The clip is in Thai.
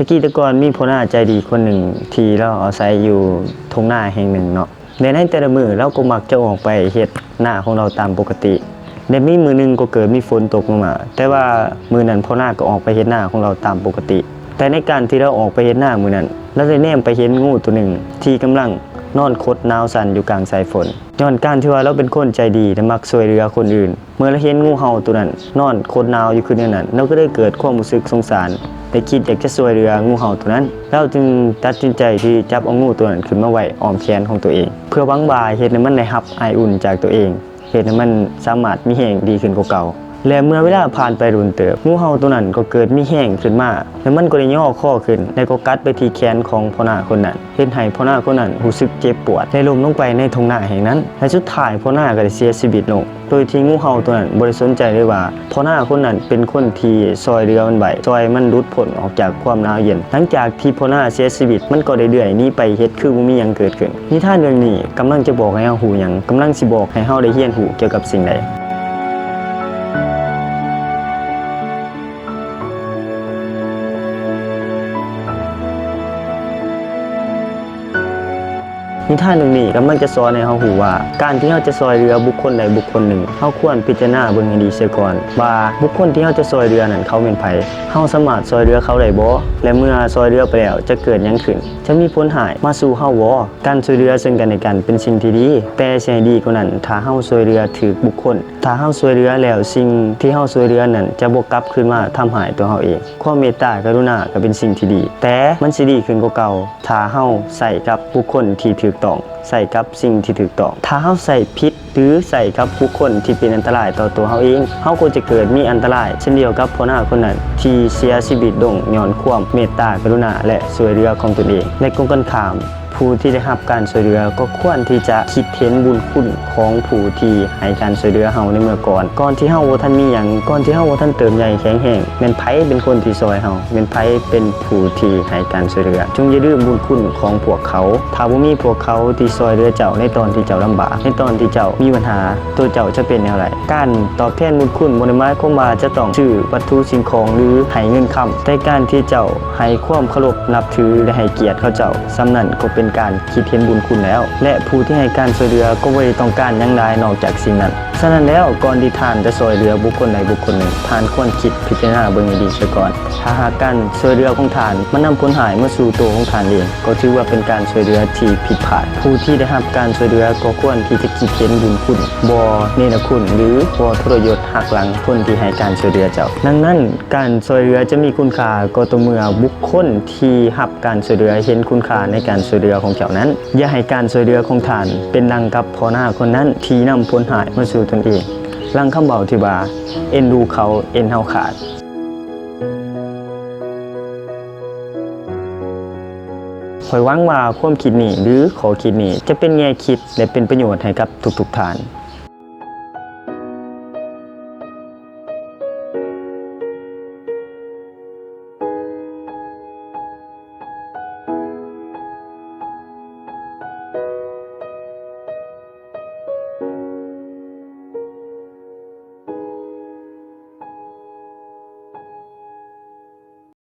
ตะกี้ตะกอนมีพ่อหน้าใจดีคนหนึ่งที่เราอาศัยอยู่ทงหน้าแห่งหนึ่งเนาะในแต่ละมือเราก็มักจะออกไปเฮ็ดหน้าของเราตามปกติในมีมือนึงก็เกิดมีฝนตกลงมาแต่ว่ามือนั้นพ่อหน้าก็ออกไปเฮ็ดหน้าของเราตามปกติแต่ในการที่เราออกไปเฮ็ดหน้ามือนั้นเราได้แนมไปเห็นงูตัวหนึ่งที่กำลังนอนคดหนาวสั่นอยู่กลางสายฝนย้อนการที่ว่าเราเป็นคนใจดีและมักช่วยเหลือคนอื่นเมื่อเราเห็นงูเห่าตัวนั้นนอนคดหนาวอยู่คืนนั้นเราก็ได้เกิดความรู้สึกสงสารได้คิดอยากจะช่วยเหลืองูเห่าตัวนั้นเราจึงตัดสินใจที่จับเอางูตัวนั้นขึ้นมาไว้อ้อมแขนของตัวเองเพื่อหวังว่าเฮ็ดให้มันได้รับไออุ่นจากตัวเองเฮ็ดให้มันสามารถมีแรงดีขึ้นกว่าเก่าและเมื่อเวลาผ่านไปรุนเติบงูเห่าตัวนั้นก็เกิดมีแห้งขึ้นมาแล้วมันก็ได้ย่อข้อขึ้นและก็กัดไปที่แขนของพ่อหน้าคนนั้นเฮ็ดให้พ่อหน้าคนนั้นรู้สึกเจ็บปวดและล้มลงไปในทุ่งนาแห่งนั้นและสุดท้ายพ่อหน้าก็ได้เสียชีวิตลงโดยที่งูเห่าตัวนั้นบ่ได้สนใจเลยว่าพ่อหน้าคนนั้นเป็นคนที่ซอยเรือมันไว้ซอยมันหลุดพ้นออกจากความหนาวเย็นหลังจากที่พ่อหน้าเสียชีวิตมันก็ได้เลื่อยหนีไปเฮ็ดคือบ่มีหยังเกิดขึ้นนิทานเรื่องนี้กำลังจะบอกให้เฮาฮู้หยังกำลังสิบอกให้เฮาได้เรียนรู้เกี่ยวกับสิ่งใดนิทานเรื่องนี้กำลังจะสอนให้เฮารู้ว่าการที่เฮาจะช่วยเหลือบุคคลใดบุคคลหนึ่งเฮาควรพิจารณาเบิ่งให้ดีเสียก่อนว่าบุคคลที่เฮาจะช่วยเหลือนั้นเขาเป็นไผเฮาสามารถช่วยเหลือเขาได้บ่และเมื่อช่วยเหลือไปแล้วจะเกิดหยังขึ้นจะมีผลร้ายมาสู่เฮาบ่การช่วยเหลือซึ่งกันและกันเป็นสิ่งที่ดีแต่สิให้ดีกว่านั้นถ้าเฮาช่วยเหลือถูกบุคคลถ้าเฮาช่วยเหลือแล้วสิ่งที่เฮาช่วยเหลือนั้นจะบ่กลับคืนมาทำร้ายตัวเฮาเองความเมตตากรุณาก็เป็นสิ่งที่ดีแต่มันสิดีขึ้นกว่าเก่าถ้าเฮาใส่กับบุคคลที่ถูกต้องใส่กับสิ่งที่ถูกต้องถ้าเฮาใส่ผิดหรือใส่กับบุคคลที่เป็นอันตรายต่อตัวเฮาเองเฮาก็จะเกิดมีอันตรายเช่นเดียวกับพ่อหน้าคนนั้นที่เสียชีวิตลงย้อนความเมตตากรุณาและช่วยเหลือของตนเองในกรงกันข้ามผู้ที่ได้รับการช่วยเหลือก็ควรที่จะคิดเห็นบุญคุณของผู้ที่ให้การช่วยเหลือเฮาในเมื่อก่อนที่เฮาบ่ทันมีหยังก่อนที่เฮาบ่ทันเติบใหญ่แข็งแรงแม่นไผเป็นคนที่ช่วยเฮาแม่นไผเป็นผู้ที่ให้การช่วยเหลือจงอย่าลืมบุญคุณของพวกเขาถ้าบ่มีพวกเขาที่ช่วยเหลือเจ้าในตอนที่เจ้าลำบากในตอนที่เจ้ามีปัญหาตัวเจ้าจะเป็นแนวใดการตอบแทนบุญคุณบ่ได้หมายความว่าจะต้องซื้อวัตถุสิ่งของหรือให้เงินค้ำแต่การที่เจ้าให้ความเคารพนับถือและให้เกียรติเขาเจ้าส่ำนั้นก็เป็นการคิดเห็นบุญคุณแล้วและผู้ที่ให้การช่วยเหลือก็ไม่ได้ต้องการหยังใดนอกจากสิ่งนั้นฉะนั้นแล้วก่อนที่ท่านจะช่วยเหลือบุคคลใดบุคคลหนึ่งท่านควรคิดพิจารณาเบิ่งให้ดีเสียก่อนถ้าหากการช่วยเหลือของท่านมันนำผลหายมาสู่ตัวของท่านเองก็ถือว่าเป็นการช่วยเหลือที่ผิดพลาดผู้ที่ได้รับการช่วยเหลือก็ควรที่จะคิดเห็นบุญคุณบ่เนรคุณหรือบ่ทรยศหักหลังคนที่ให้การช่วยเหลือเจ้าดังนั้นการช่วยเหลือจะมีคุณค่าก็ต่อเมื่อบุคคลที่รับการช่วยเหลือเห็นคุณค่าในการช่วยเหลือของเจ้านั้นอย่าให้การช่วยเหลือของท่านเป็นดังกับพ่อหน้าคนนั้นที่นำผลหายมาสู่ตนเองลังคำเบาที่ว่าเอ็นดูเขาเอ็นเฮาขาดข้อยหวังว่าความคิดนี้หรือขอคิดนี้จะเป็นแง่คิดและเป็นประโยชน์ให้กับทุกๆท่าน